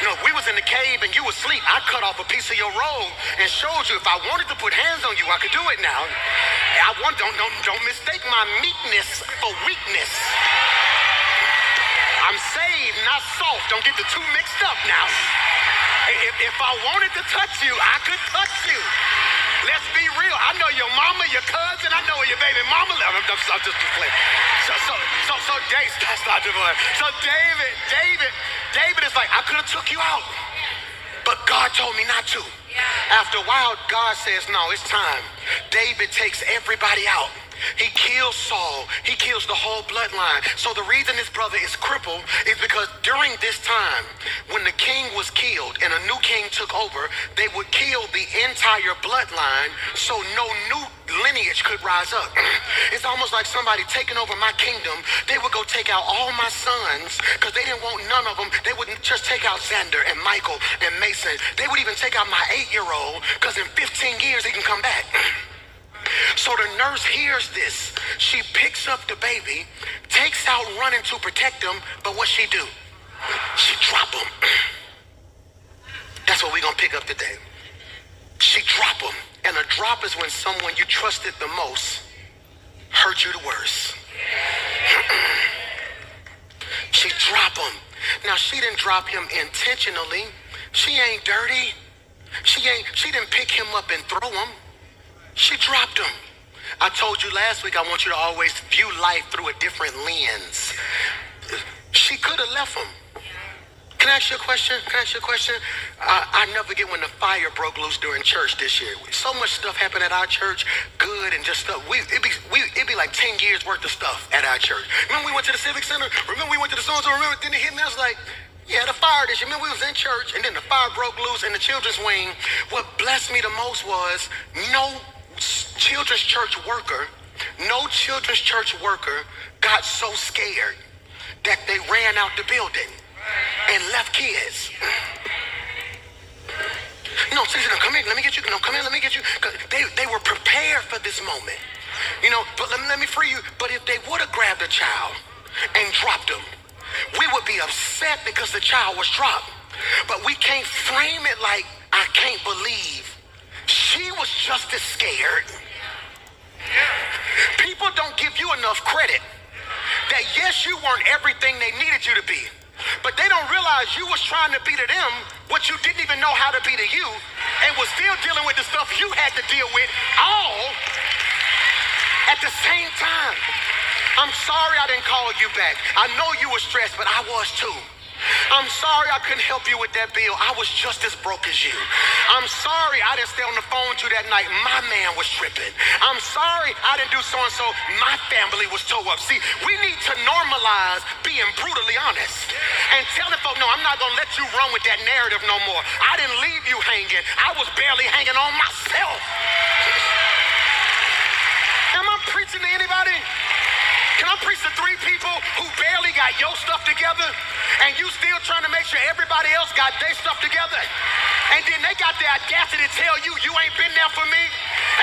You know, if we was in the cave and you was asleep, I cut off a piece of your robe and showed you if I wanted to put hands on you, I could do it now. Don't mistake my meekness for weakness. I'm saved, not soft. Don't get the two mixed up now. If I wanted to touch you, I could touch you. Let's be real. I know your mama, your cousin. I know where your baby mama lives. I'm just playing. So David is like, I could have took you out, but God told me not to. After a while, God says, no, it's time. David takes everybody out. He kills Saul. He kills the whole bloodline. So the reason this brother is crippled is because during this time, when the king was killed and a new king took over, they would kill the entire bloodline so no new lineage could rise up. It's almost like somebody taking over my kingdom. They would go take out all my sons because they didn't want none of them. They wouldn't just take out Xander and Michael and Mason. They would even take out my 8-year-old because in 15 years he can come back. So the nurse hears this. She picks up the baby, takes out running to protect him, but what she do? She drop him. That's what we're gonna pick up today. She drop him. And a drop is when someone you trusted the most hurt you the worst. She drop him. Now she didn't drop him intentionally. She ain't dirty. She didn't pick him up and throw him. She dropped him. I told you last week I want you to always view life through a different lens. She could have left him. Can I ask you a question? I never forget when the fire broke loose during church this year. So much stuff happened at our church, good and just stuff. It'd be like 10 years worth of stuff at our church. Remember we went to the Civic Center? Remember we went to the so-and-so? Remember then it hit me? I was like, yeah, the fire this year. Remember we was in church and then the fire broke loose in the children's wing. What blessed me the most was no children's church worker got so scared that they ran out the building and left kids. No, Cece, no, come here, let me get you. No, come here, let me get you. Cause they were prepared for this moment. You know, but let me free you. But if they would have grabbed a child and dropped him, we would be upset because the child was dropped. But we can't frame it like, I can't believe she was just as scared. People don't give you enough credit that yes, you weren't everything they needed you to be, but they don't realize you was trying to be to them what you didn't even know how to be to you and was still dealing with the stuff you had to deal with all at the same time. I'm sorry I didn't call you back. I know you were stressed, but I was too. I'm sorry I couldn't help you with that bill. I was just as broke as you. I'm sorry I didn't stay on the phone with you that night. My man was tripping. I'm sorry I didn't do so-and-so. My family was tore up. See, we need to normalize being brutally honest and telling folks, no, I'm not going to let you run with that narrative no more. I didn't leave you hanging. I was barely hanging on myself. Am I preaching to anybody? Can I preach to 3 people who barely got your stuff together and you still trying to make sure everybody else got their stuff together? And then they got the audacity to tell you you ain't been there for me.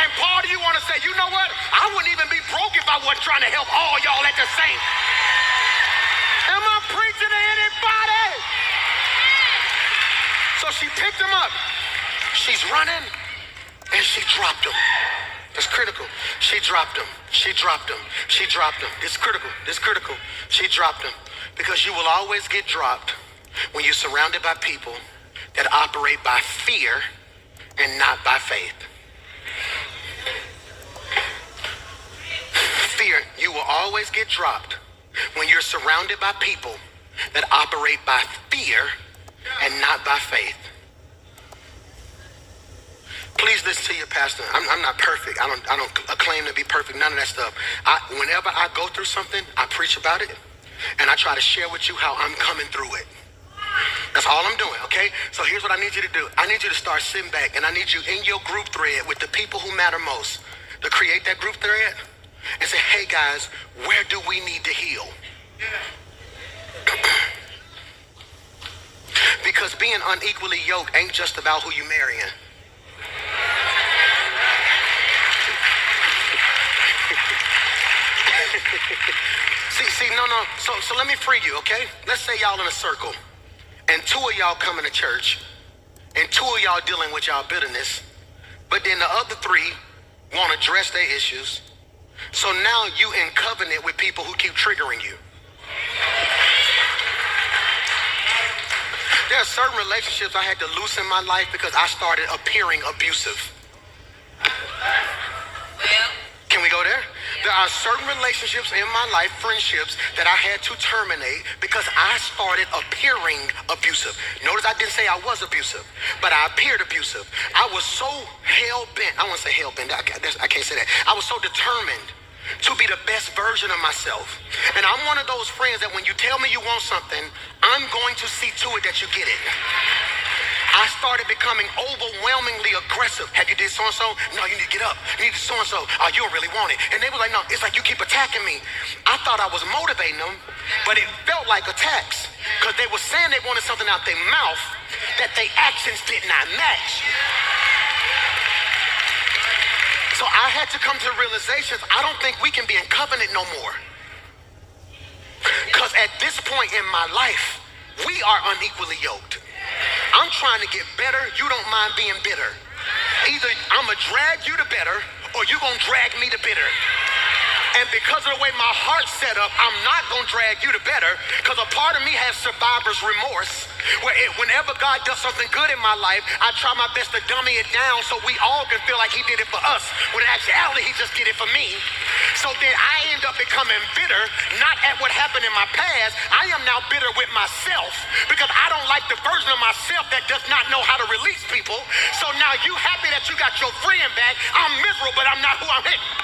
And part of you want to say, you know what? I wouldn't even be broke if I wasn't trying to help all y'all at the same. Am I preaching to anybody? So she picked him up. She's running and she dropped him. That's critical. She dropped him. She dropped him. She dropped him. It's critical. It's critical. She dropped him. Because you will always get dropped when you're surrounded by people that operate by fear and not by faith. Fear, you will always get dropped when you're surrounded by people that operate by fear and not by faith. Please listen to your pastor. I'm not perfect. I don't claim to be perfect. None of that stuff. Whenever I go through something, I preach about it, and I try to share with you how I'm coming through it. That's all I'm doing, okay? So here's what I need you to do. I need you to start sitting back, and I need you in your group thread with the people who matter most to create that group thread and say, hey guys, where do we need to heal? Because being unequally yoked ain't just about who you marrying. No. So let me free you, okay? Let's say y'all in a circle, and two of y'all coming to church, and two of y'all dealing with y'all bitterness, but then the other three want to address their issues. So now you in covenant with people who keep triggering you. There are certain relationships I had to loose in my life because I started appearing abusive. Can we go there? There are certain relationships in my life, friendships, that I had to terminate because I started appearing abusive. Notice I didn't say I was abusive, but I appeared abusive. I was so hell-bent. I won't say hell-bent. I can't say that. I was so determined to be the best version of myself. And I'm one of those friends that when you tell me you want something, I'm going to see to it that you get it. I started becoming overwhelmingly aggressive. Have you did so-and-so? No, you need to get up. You need to so-and-so. Oh, you don't really want it. And they were like, no, it's like you keep attacking me. I thought I was motivating them, but it felt like attacks because they were saying they wanted something out their mouth that their actions did not match. So I had to come to the realizations, I don't think we can be in covenant no more. Because at this point in my life, we are unequally yoked. I'm trying to get better. You don't mind being bitter. Either I'm going to drag you to better or you're going to drag me to bitter. And because of the way my heart's set up, I'm not going to drag you to better because a part of me has survivor's remorse where whenever God does something good in my life, I try my best to dummy it down so we all can feel like he did it for us when in actuality he just did it for me. So then I end up becoming bitter, not at what happened in my past. I am now bitter with myself because I don't like the version of myself that does not know how to release people. So now you happy that you got your friend back. I'm miserable, but I'm not who I'm hitting.